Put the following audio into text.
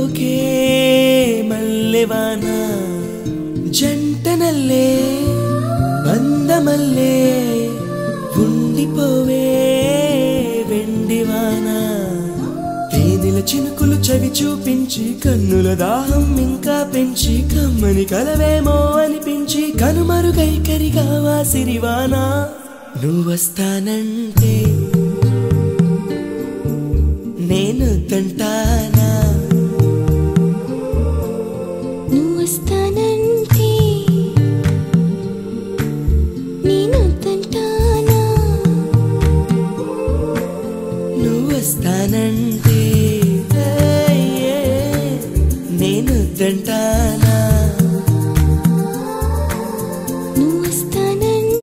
సోకే మల్లెవాన జంటనల్లే బందమల్లే ఉండిపోవే వెండివాన తేనెల చినుకులు చవి చూపించి కన్నుల దాహం ఇంకా పెంచి కమ్మని కలవేమో అనిపించి కనుమరుగైకరిగావా సిరివాన నువ్వొస్తానంటే నేను తంటానా నువ్వొస్తానంటే నేను తంటానా నువ్వొస్తానంటే నేను తంటానా